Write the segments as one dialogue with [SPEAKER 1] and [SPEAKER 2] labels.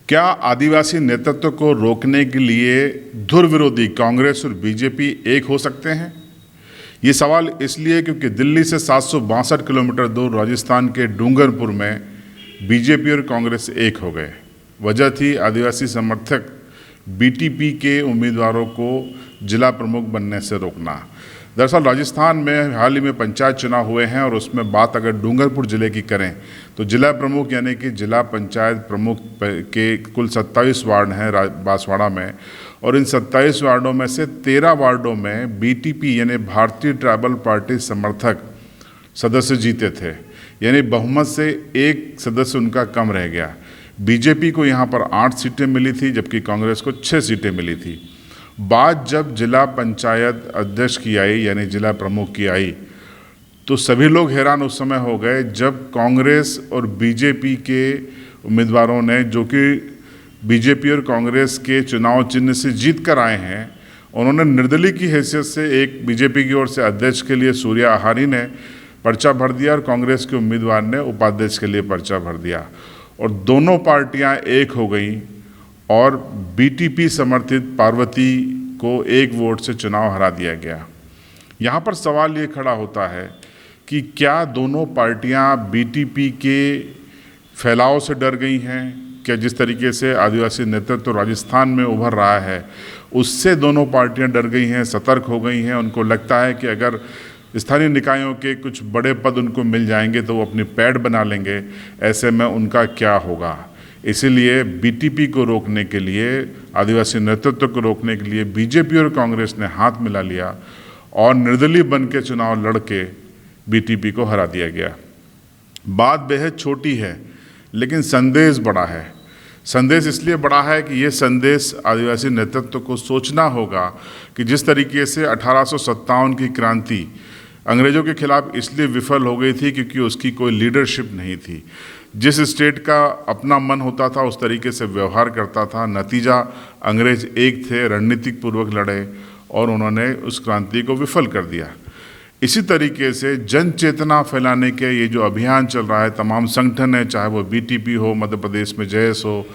[SPEAKER 1] क्या आदिवासी नेतृत्व को रोकने के लिए धुर विरोधी कांग्रेस और बीजेपी एक हो सकते हैं? ये सवाल इसलिए क्योंकि दिल्ली से 762 किलोमीटर दूर राजस्थान के डूंगरपुर में बीजेपी और कांग्रेस एक हो गए। वजह थी आदिवासी समर्थक बीटीपी के उम्मीदवारों को जिला प्रमुख बनने से रोकना। दरअसल राजस्थान में हाल ही में पंचायत चुनाव हुए हैं और उसमें बात अगर डूंगरपुर ज़िले की करें तो जिला प्रमुख यानी कि जिला पंचायत प्रमुख के कुल 27 वार्ड हैं बांसवाड़ा में, और इन 27 वार्डों में से 13 वार्डों में बीटीपी यानी भारतीय ट्राइबल पार्टी समर्थक सदस्य जीते थे, यानी बहुमत से एक सदस्य उनका कम रह गया। बीजेपी को यहाँ पर 8 सीटें मिली थी जबकि कांग्रेस को 6 सीटें मिली थी। बात जब जिला पंचायत अध्यक्ष की आई यानी जिला प्रमुख की आई तो सभी लोग हैरान उस समय हो गए जब कांग्रेस और बीजेपी के उम्मीदवारों ने, जो कि बीजेपी और कांग्रेस के चुनाव चिन्ह से जीत कर आए हैं, उन्होंने निर्दलीय की हैसियत से एक बीजेपी की ओर से अध्यक्ष के लिए सूर्या आहारी ने पर्चा भर दिया और कांग्रेस के उम्मीदवार ने उपाध्यक्ष के लिए पर्चा भर दिया और दोनों पार्टियां एक हो गईं और बीटीपी समर्थित पार्वती को एक वोट से चुनाव हरा दिया गया। यहाँ पर सवाल ये खड़ा होता है कि क्या दोनों पार्टियाँ बीटीपी के फैलाव से डर गई हैं? क्या जिस तरीके से आदिवासी नेतृत्व राजस्थान में उभर रहा है उससे दोनों पार्टियाँ डर गई हैं, सतर्क हो गई हैं? उनको लगता है कि अगर स्थानीय निकायों के कुछ बड़े पद उनको मिल जाएंगे तो वो अपनी पैठ बना लेंगे, ऐसे में उनका क्या होगा? इसीलिए बीटीपी को रोकने के लिए, आदिवासी नेतृत्व को रोकने के लिए बीजेपी और कांग्रेस ने हाथ मिला लिया और निर्दलीय बन के चुनाव लड़ के बीटीपी को हरा दिया गया। बात बेहद छोटी है लेकिन संदेश बड़ा है। संदेश इसलिए बड़ा है कि ये संदेश आदिवासी नेतृत्व को सोचना होगा कि जिस तरीके से 1857 की क्रांति अंग्रेज़ों के खिलाफ इसलिए विफल हो गई थी क्योंकि उसकी कोई लीडरशिप नहीं थी। जिस स्टेट का अपना मन होता था उस तरीके से व्यवहार करता था। नतीजा अंग्रेज एक थे, रणनीतिक पूर्वक लड़े और उन्होंने उस क्रांति को विफल कर दिया। इसी तरीके से जन चेतना फैलाने के ये जो अभियान चल रहा है, तमाम संगठन है, चाहे वो बीटीपी हो, मध्य प्रदेश में जयस हो,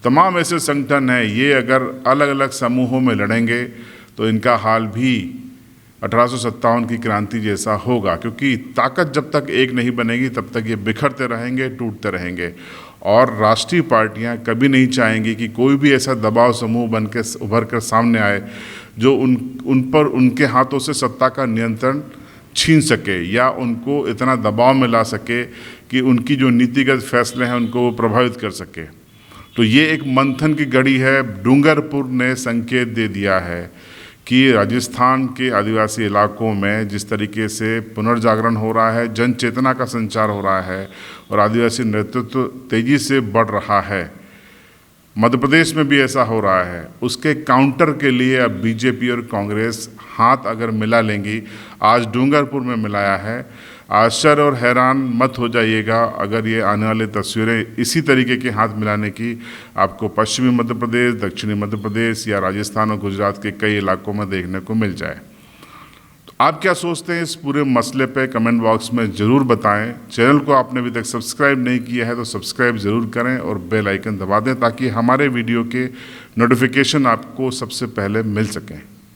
[SPEAKER 1] तमाम ऐसे संगठन हैं, ये अगर अलग अलग समूहों में लड़ेंगे तो इनका हाल भी 1857 की क्रांति जैसा होगा, क्योंकि ताकत जब तक एक नहीं बनेगी तब तक ये बिखरते रहेंगे, टूटते रहेंगे। और राष्ट्रीय पार्टियां कभी नहीं चाहेंगी कि कोई भी ऐसा दबाव समूह बन के उभर कर सामने आए जो उन पर उनके हाथों से सत्ता का नियंत्रण छीन सके या उनको इतना दबाव में ला सके कि उनकी जो नीतिगत फैसले हैं उनको वो प्रभावित कर सके। तो ये एक मंथन की घड़ी है। डूंगरपुर ने संकेत दे दिया है कि राजस्थान के आदिवासी इलाकों में जिस तरीके से पुनर्जागरण हो रहा है, जन चेतना का संचार हो रहा है और आदिवासी नेतृत्व तेजी से बढ़ रहा है, मध्य प्रदेश में भी ऐसा हो रहा है, उसके काउंटर के लिए अब बीजेपी और कांग्रेस हाथ अगर मिला लेंगी, आज डूंगरपुर में मिलाया है, आश्चर्य और हैरान मत हो जाइएगा अगर ये आने वाली तस्वीरें इसी तरीके के हाथ मिलाने की आपको पश्चिमी मध्य प्रदेश, दक्षिणी मध्य प्रदेश या राजस्थान और गुजरात के कई इलाकों में देखने को मिल जाए। तो आप क्या सोचते हैं इस पूरे मसले पे कमेंट बॉक्स में ज़रूर बताएं। चैनल को आपने अभी तक सब्सक्राइब नहीं किया है तो सब्सक्राइब ज़रूर करें और बेल आइकन दबा दें ताकि हमारे वीडियो के नोटिफिकेशन आपको सबसे पहले मिल सकें।